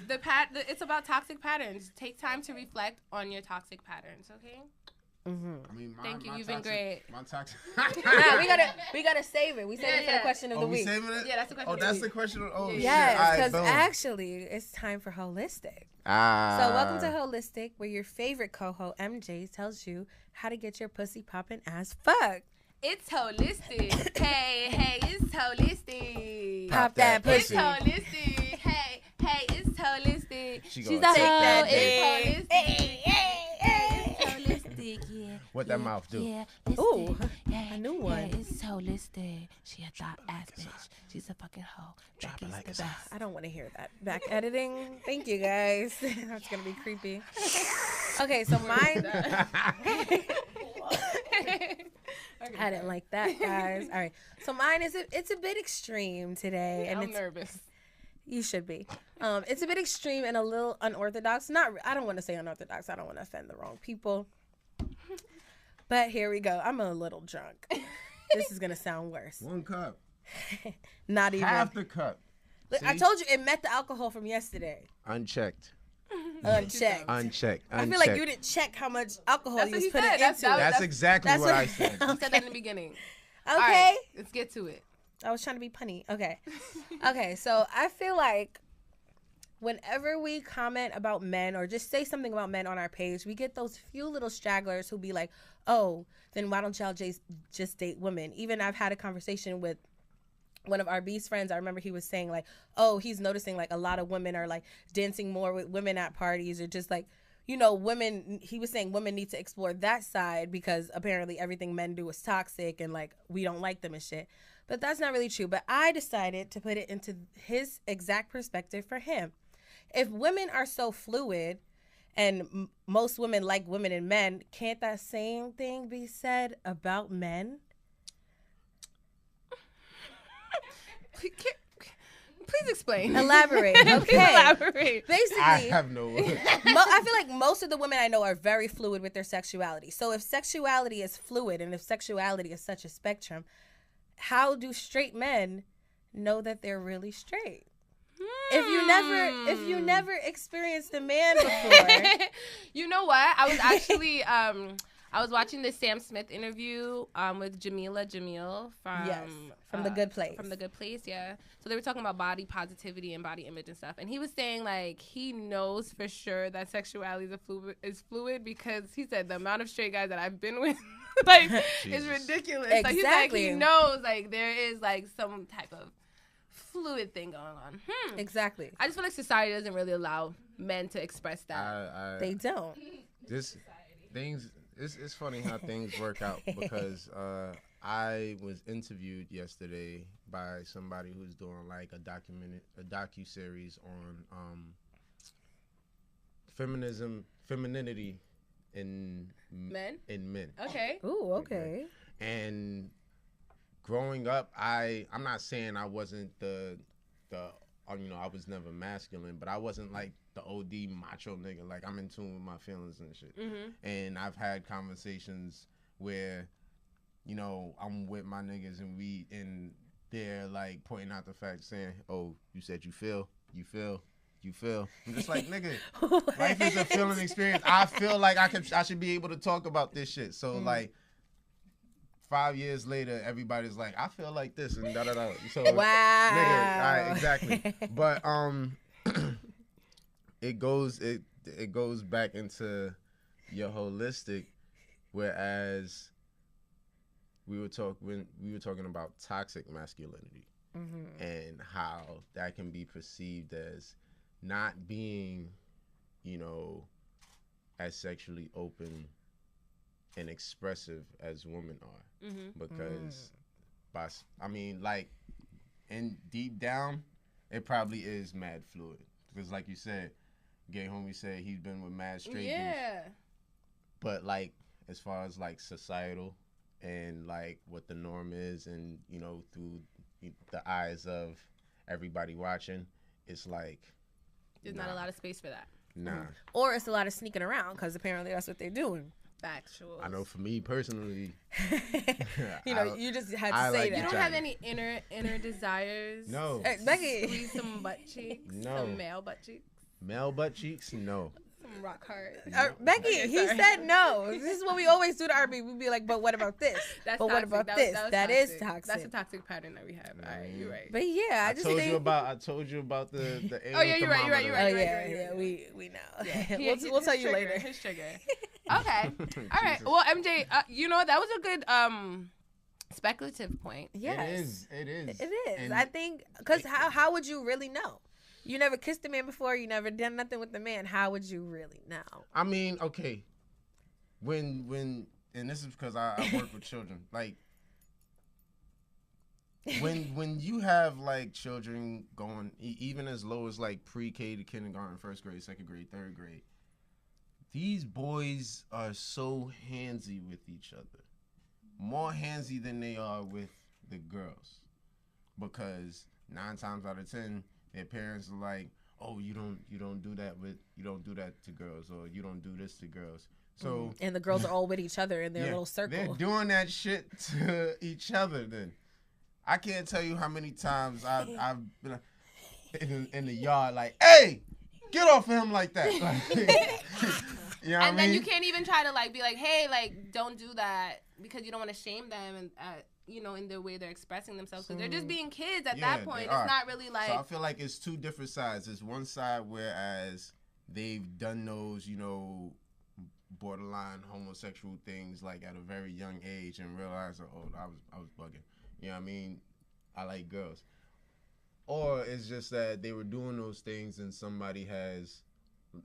It's about toxic patterns. Take time to reflect on your toxic patterns, okay? Mm-hmm. I mean, Thank you. You've been great. My toxic. Nah, we gotta save it. We saved it for the question of the we week. saving it? Yeah, that's the question. Oh, that's the question. Oh, shit. Yes, because All right, actually, it's time for Holistic. Ah. So welcome to Holistic, where your favorite co-host MJ tells you how to get your pussy popping as fuck. It's holistic. hey, it's holistic. Pop that It's pussy. holistic. Hey, it's holistic. She's a gonna take hoe. that It's dick. holistic. It's holistic. Yeah. What that mouth do? Yeah. Ooh, Yeah, a new one. Yeah, it's holistic. She a thought ass bitch. She's a fucking hoe. Drop it Becky's like the it's best. I don't want to hear that. Back editing. Thank you, guys. That's going to be creepy. Okay, so mine. I didn't like that, guys. All right. So mine it's a bit extreme today. And I'm it's, nervous. You should be. It's a bit extreme and a little unorthodox. I don't want to say unorthodox. I don't want to offend the wrong people. But here we go. I'm a little drunk. This is going to sound worse. 1 cup. Not even. Half the cup. Look, I told you it met the alcohol from yesterday. Unchecked. Unchecked. Unchecked. I feel like you didn't check how much alcohol That's you what was he putting said. into it. That's exactly that's what what- I said. You said that in the beginning. Okay. All right, let's get to it. I was trying to be punny. Okay. Okay, so I feel like whenever we comment about men or just say something about men on our page, we get those few little stragglers who be like, oh, then why don't y'all just date women? Even I've had a conversation with one of our B's friends. I remember he was saying like, oh, he's noticing like a lot of women are like dancing more with women at parties or just like, you know, women, he was saying women need to explore that side because apparently everything men do is toxic and like we don't like them and shit. But that's not really true. But I decided to put it into his exact perspective for him. If women are so fluid and most women like women and men, can't that same thing be said about men? Please explain. Elaborate. Okay. Please elaborate. Basically, I have no words. I feel like most of the women I know are very fluid with their sexuality. So if sexuality is fluid and if sexuality is such a spectrum, how do straight men know that they're really straight? If you never experienced a man before. You know what? I was actually I was watching this Sam Smith interview with Jamila Jamil from The Good Place. From The Good Place, yeah. So they were talking about body positivity and body image and stuff. And he was saying like he knows for sure that sexuality is fluid because he said the amount of straight guys that I've been with like is ridiculous. Exactly. So he's like he knows like there is like some type of fluid thing going on. Exactly. I just feel like society doesn't really allow men to express that. They don't. It's funny how things work out because I was interviewed yesterday by somebody who's doing like a docu-series on femininity in Men? In men. Okay. Ooh, okay. And growing up, I'm not saying I wasn't I was never masculine, but I wasn't like the OD macho nigga. Like I'm in tune with my feelings and shit. Mm-hmm. And I've had conversations where, you know, I'm with my niggas and they're like pointing out the fact saying, oh, you said you feel. I'm just like, nigga, life is a feeling experience. I feel like I should be able to talk about this shit. So like 5 years later, everybody's like, I feel like this and da da da. So wow. Nigga, all right, exactly. But it goes back into your holistic, whereas we were talking about toxic masculinity and how that can be perceived as not being, you know, as sexually open and expressive as women are. Because like in deep down it probably is mad fluid because like you said, Gay Homie said he's been with mad straight dudes. But like as far as like societal and like what the norm is and you know through the eyes of everybody watching, it's like there's not a lot of space for that. Nah. Or it's a lot of sneaking around because apparently that's what they're doing. Factual. I know for me personally, you just had to I say like that. You don't have any inner desires? No. Hey, Becky. Squeeze some butt cheeks? No. Some male butt cheeks? male butt cheeks. No. Some rock hard? Becky, Okay, he sorry. said no. This is what we always do to RB. We'd be like, but what about this? That's but what toxic. about That this? was That is toxic. That's a toxic pattern that we have. All right, you're right. But yeah, I just told think. you about the Oh, yeah, you're right, you're right, you're Oh right. yeah, we know. Yeah, we'll tell you trigger, later. His trigger. Okay. All right. Well, MJ, you know, that was a good speculative point. Yes, It is. it is. And I think because how would you really know? You never kissed a man before. You never done nothing with the man. How would you really know? I mean, okay. When and this is because I work with children. Like when you have like children going even as low as like pre-K to kindergarten, first grade, second grade, third grade, these boys are so handsy with each other. More handsy than they are with the girls. Because 9 times out of 10, their parents are like, "Oh, you don't do that to girls, or you don't do this to girls." So And the girls are all with each other in their little circle. they're doing that shit to each other. Then I can't tell you how many times I've been in the yard like, "Hey, get off of him like that." You know what And I then mean? you can't even try to like be like, hey, like don't do that because you don't want to shame them and you know, in the way they're expressing themselves because they're just being kids at that point. It's not really like. So I feel like it's two different sides. There's one side whereas they've done those, you know, borderline homosexual things like at a very young age and realize, oh, I was bugging. You know what I mean? I like girls. Or it's just that they were doing those things and somebody has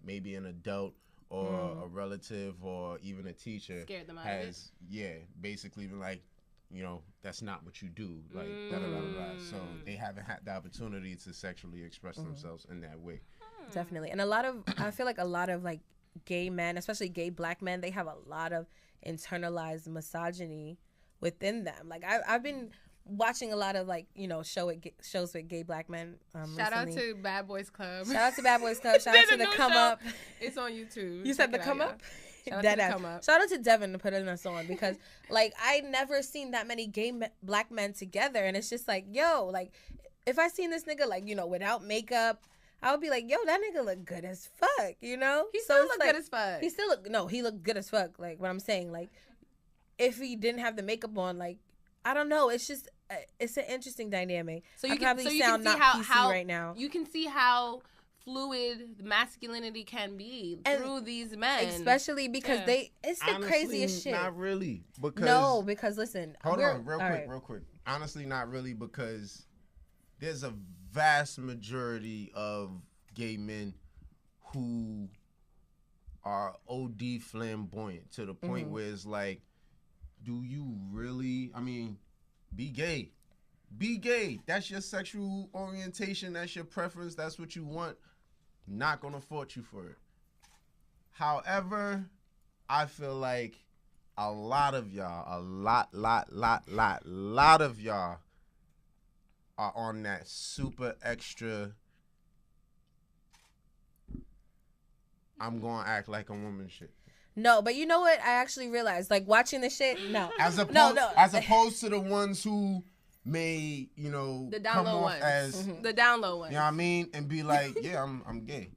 maybe an adult or a relative or even a teacher Scared them out has basically been like, you know, that's not what you do, like da da da da. So they haven't had the opportunity to sexually express themselves in that way. Definitely. And I feel like a lot of like gay men, especially gay black men, they have a lot of internalized misogyny within them. Like I've been watching a lot of like, you know, shows with gay black men. Shout out recently. to Bad Boys Club. Shout out to Bad Boys Club. Shout out to the new Come show. Up. It's on YouTube. You said Check the it Come out, Up? Shout out Dead to the ass. Come Up. Shout out to Devin to putting us on because like I never seen that many black men together, and it's just like, yo, like if I seen this nigga like, you know, without makeup, I would be like, yo, that nigga look good as fuck, you know? He So still it's look like, good as fuck. He looked good as fuck. Like what I'm saying, like if he didn't have the makeup on, like I don't know, it's just it's an interesting dynamic. So I you can probably see sound not how PC right now. You can see how fluid masculinity can be through these men, especially because it's the Honestly, craziest shit. Not really, because because listen, hold on, real quick. Honestly, not really, because there's a vast majority of gay men who are OD flamboyant to the point where it's like, do you really? I mean, be gay. Be gay. That's your sexual orientation. That's your preference. That's what you want. Not gonna fault you for it. However, I feel like a lot of y'all, a lot of y'all are on that super extra, I'm gonna act like a woman shit. No, but you know what? I actually realized, like watching the shit. No, As opposed to the ones who may, you know, the down come low off ones, as the down low ones. you know what I mean, and be like, yeah, I'm gay,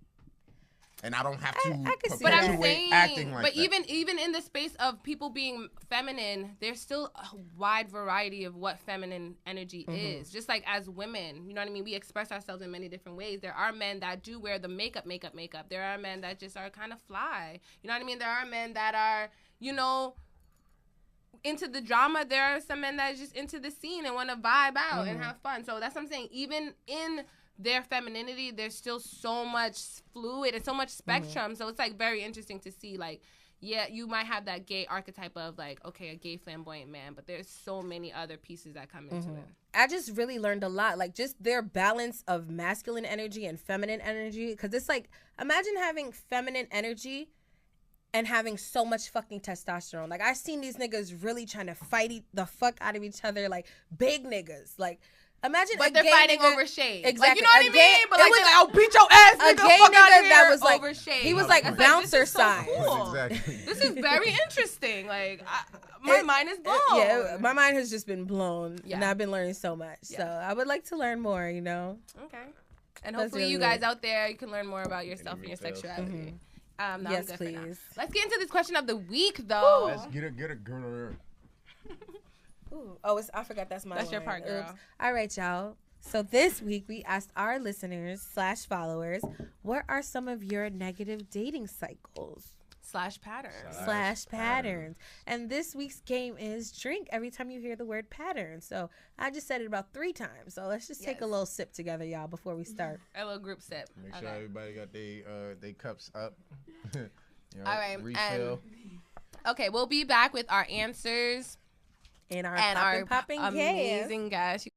and I don't have to I can see But I'm perpetuate saying, acting like but that. even in the space of people being feminine, there's still a wide variety of what feminine energy is. Just like as women, you know what I mean? We express ourselves in many different ways. There are men that do wear the makeup. There are men that just are kind of fly. You know what I mean? There are men that are, you know, into the drama. There are some men that are just into the scene and want to vibe out and have fun. So that's what I'm saying. Even in their femininity, there's still so much fluid and so much spectrum. So it's like very interesting to see, like, yeah, you might have that gay archetype of like, okay, a gay flamboyant man, but there's so many other pieces that come into it. I just really learned a lot, like just their balance of masculine energy and feminine energy. Because it's like, imagine having feminine energy and having so much fucking testosterone. Like, I've seen these niggas really trying to fight the fuck out of each other, like big niggas. Like, Imagine, but a they're gay fighting nigga, over shade. Exactly. Like, you know what A I gay- mean? But it like, was they're like, I'll beat your ass, a nigga, gay fuck outta nigga that here, was like, over shade. he was like It's bouncer this is so size. cool. Exactly. This is very interesting. Like, my mind is blown. Yeah, my mind has just been blown, Yeah. and I've been learning so much. Yeah. So I would like to learn more. You know. Okay. And That's hopefully really you guys good. out there, you can learn more about yourself and your details. sexuality. No, I'm Yes, good for now. please. Let's get into this question of the week, though. Let's get a girl. Ooh. Oh, I forgot that's my That's your line. part, girl. Oops. All right, y'all. So this week we asked our listeners / followers, what are some of your negative dating cycles / patterns. / patterns? And this week's game is drink every time you hear the word pattern. So I just said it about 3 times. So let's just take a Yes. little sip together, y'all, before we start. A little group sip. Make sure everybody got they cups up. You know, All right, refill. Okay, we'll be back with our answers And our and our popping gas. amazing guest.